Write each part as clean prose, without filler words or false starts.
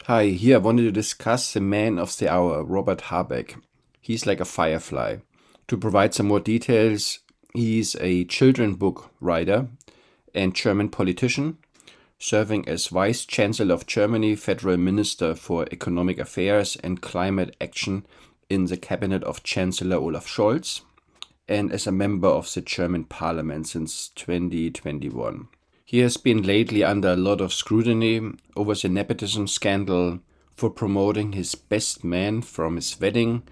Hi, here I wanted to discuss the man of the hour, Robert Habek. He's like a firefly. To provide some more details, he's a children book writer and German politician, serving as Vice Chancellor of Germany, Federal Minister for Economic Affairs and Climate Action in the cabinet of Chancellor Olaf Scholz, and as a member of the German parliament since 2021. He has been lately under a lot of scrutiny over the nepotism scandal for promoting his best man from his wedding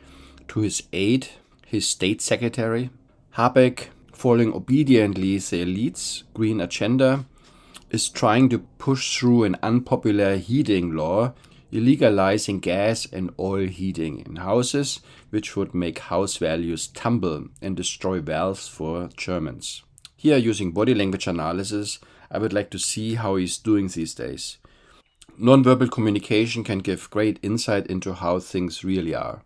to his aide, his state secretary. Habeck, following obediently the elite's green agenda, is trying to push through an unpopular heating law illegalizing gas and oil heating in houses, which would make house values tumble and destroy wealth for Germans. Here, using body language analysis, I would like to see how he's doing these days. Nonverbal communication can give great insight into how things really are.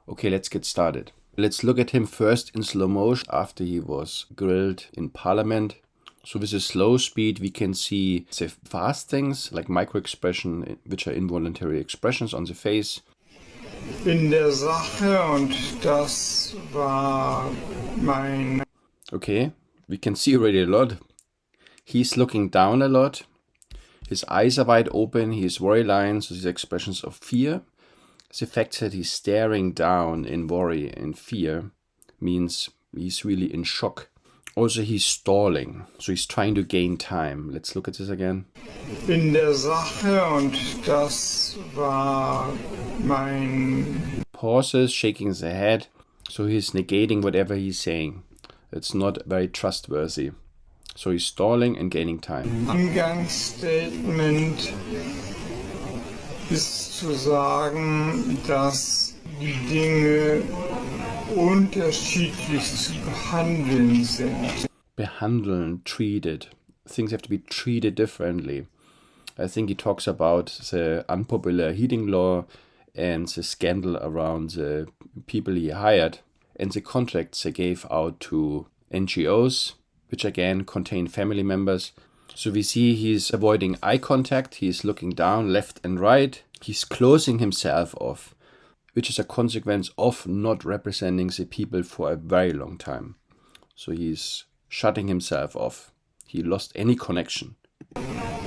Okay, let's get started. Let's look at him first in slow motion after he was grilled in parliament. So with a slow speed, we can see the fast things like micro-expression, which are involuntary expressions on the face. In der Sache und das war mein... Okay, we can see already a lot. He's looking down a lot. His eyes are wide open. He has worry lines, so these expressions of fear. The fact that he's staring down in worry and fear means he's really in shock. Also, he's stalling, so he's trying to gain time. Let's look at this again. In der Sache und das war mein... Pauses, shaking the head, so he's negating whatever he's saying. It's not very trustworthy. So he's stalling and gaining time. Angangsstatement ist zu sagen, dass die Dinge unterschiedlich zu behandeln sind. Behandeln, treated. Things have to be treated differently. I think he talks about the unpopular heating law and the scandal around the people he hired and the contracts they gave out to NGOs, which again contain family members. So we see he's avoiding eye contact, he's looking down left and right, he's closing himself off, which is a consequence of not representing the people for a very long time. So he's shutting himself off. He lost any connection.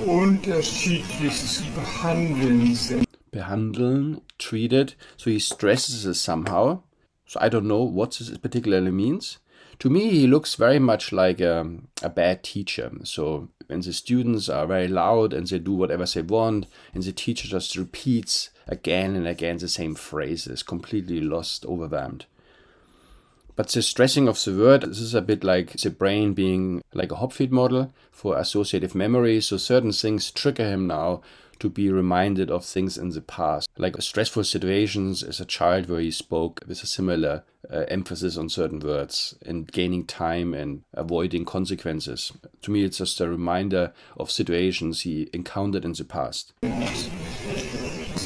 Unterschiedlich zu behandeln sind. Behandeln, treated, so he stresses it somehow. So I don't know what this particularly means. To me, he looks very much like a bad teacher. So when the students are very loud and they do whatever they want, and the teacher just repeats again and again the same phrases, completely lost, overwhelmed. But the stressing of the word, this is a bit like the brain being like a Hopfield model for associative memory. So certain things trigger him now to be reminded of things in the past, like stressful situations as a child where he spoke with a similar emphasis on certain words and gaining time and avoiding consequences. To me, it's just a reminder of situations he encountered in the past.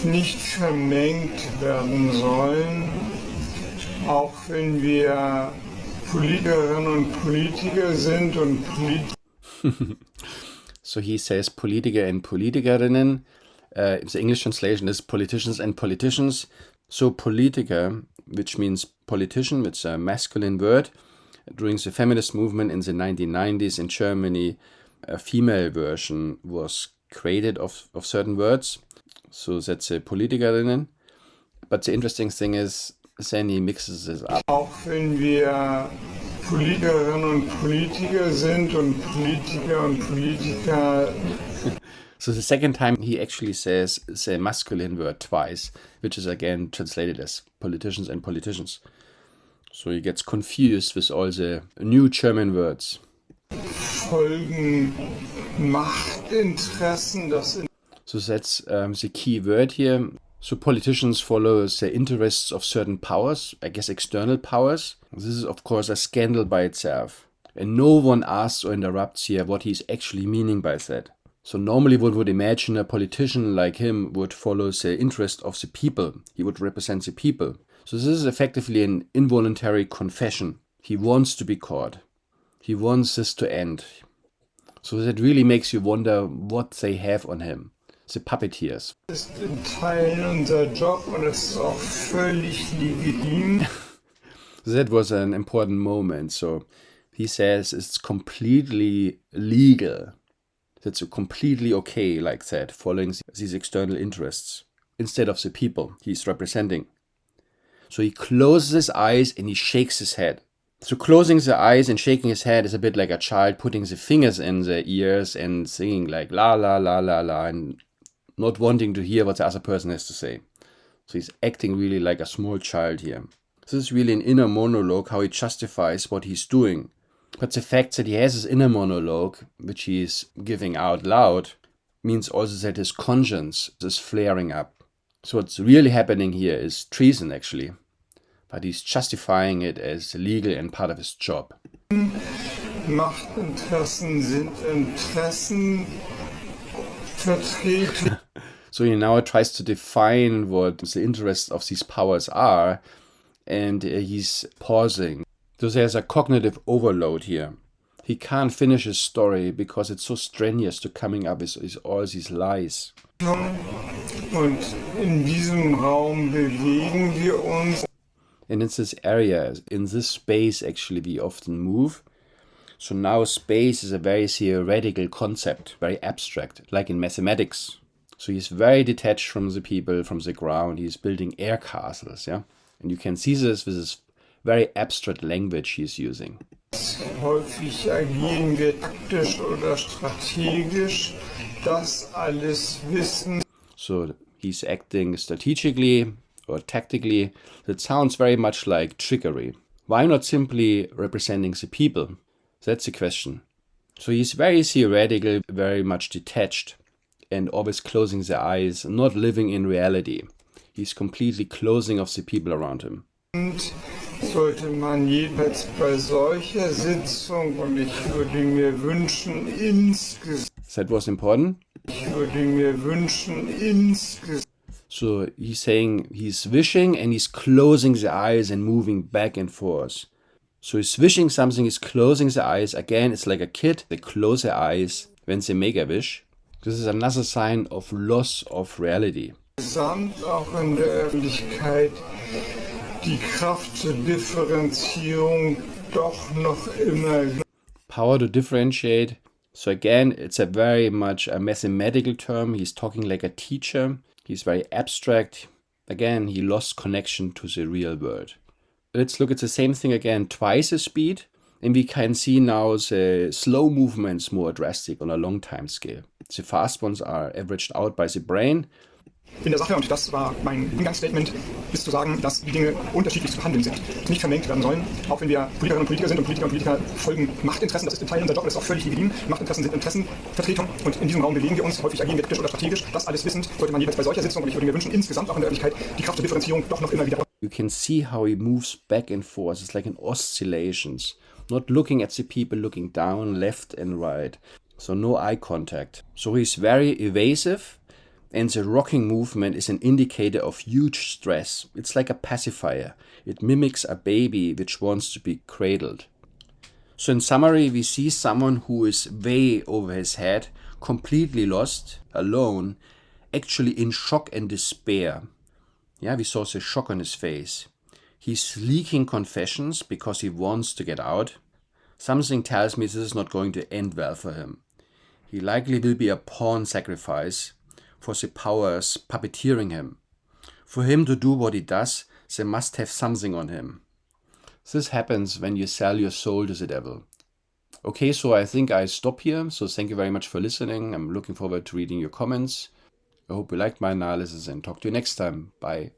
Nicht vermengt werden sollen, auch wenn wir Politikerinnen und Politiker sind und So he says Politiker and Politikerinnen. The English translation is politicians and politicians. So Politiker, which means politician, which is a masculine word. During the feminist movement in the 1990s in Germany, a female version was created of certain words. So that's a Politikerinnen. But the interesting thing is, then he mixes this up. Auch wenn wir Politikerinnen und Politiker sind und Politiker. So the second time he actually says the masculine word twice, which is again translated as politicians and politicians. So he gets confused with all the new German words. Folgen Machtinteressen, So that's the key word here. So politicians follow the interests of certain powers, I guess external powers. This is of course a scandal by itself. And no one asks or interrupts here what he's actually meaning by that. So normally one would imagine a politician like him would follow the interest of the people. He would represent the people. So this is effectively an involuntary confession. He wants to be caught. He wants this to end. So that really makes you wonder what they have on him. the puppeteers. Das ist in Teilen unser Job und es ist auch völlig legitim. That was an important moment. So he says it's completely legal. That's completely okay like that, following these external interests instead of the people he's representing. So he closes his eyes and he shakes his head. So closing the eyes and shaking his head is a bit like a child putting the fingers in the ears and singing like la la la la la and not wanting to hear what the other person has to say. So he's acting really like a small child here. This is really an inner monologue, how he justifies what he's doing. But the fact that he has his inner monologue, which he is giving out loud, means also that his conscience is flaring up. So what's really happening here is treason, actually. But he's justifying it as legal and part of his job. Machtinteressen sind Interessenvertretung. So he now tries to define what the interests of these powers are, and he's pausing. So there's a cognitive overload here. He can't finish his story because it's so strenuous to coming up with all these lies. Und in diesem Raum bewegen wir uns. And in this area, in this space actually we often move. So now space is a very theoretical concept, very abstract, like in mathematics. So he's very detached from the people, from the ground. He's building air castles, yeah? And you can see this with this very abstract language he's using. Häufig agieren wir taktisch oder strategisch, das alles wissen. So he's acting strategically or tactically. That sounds very much like trickery. Why not simply representing the people? That's the question. So he's very theoretical, very much detached, and always closing the eyes, not living in reality. He's completely closing off the people around him. Und sollte man jedenfalls bei solcher Sitzung, und ich würde mir wünschen, That was important. So he's saying he's wishing and he's closing the eyes and moving back and forth. So he's wishing something, he's closing the eyes. Again, it's like a kid. They close their eyes when they make a wish. This is another sign of loss of reality. Gesamt auch in der Öffentlichkeit die Kraft zur Differenzierung doch noch immer. Power to differentiate. So again, it's a very much a mathematical term. He's talking like a teacher. He's very abstract. Again, he lost connection to the real world. Let's look at the same thing again, twice the speed. And we can see now the slow movements more drastic on a long time scale. The fast ones are averaged out by the brain. In der Sache, und das war mein Eingangsstatement, ist zu sagen, dass die Dinge unterschiedlich zu behandeln sind, nicht vermengt werden sollen. Auch wenn wir Politikerinnen und Politiker sind und Politiker und Politiker folgen Machtinteressen, das ist in Teilen unser Job, das ist auch völlig legitim. Machtinteressen sind Interessenvertretung und in diesem Raum bewegen wir uns, häufig agieren wir taktisch oder strategisch. Das alles wissend sollte man jeweils bei solcher Sitzung, und ich würde mir wünschen, insgesamt auch in der Öffentlichkeit, die Kraft zur Differenzierung doch noch immer wieder. You can see how he moves back and forth. It's like in oscillations. Not looking at the people, looking down, left and right. So no eye contact. So he's very evasive. And the rocking movement is an indicator of huge stress. It's like a pacifier. It mimics a baby which wants to be cradled. So in summary, we see someone who is way over his head, completely lost, alone, actually in shock and despair. Yeah, we saw the shock on his face. He's leaking confessions because he wants to get out. Something tells me this is not going to end well for him. He likely will be a pawn sacrifice for the powers puppeteering him. For him to do what he does, they must have something on him. This happens when you sell your soul to the devil. Okay, so I think I stop here. So thank you very much for listening. I'm looking forward to reading your comments. I hope you liked my analysis and talk to you next time. Bye.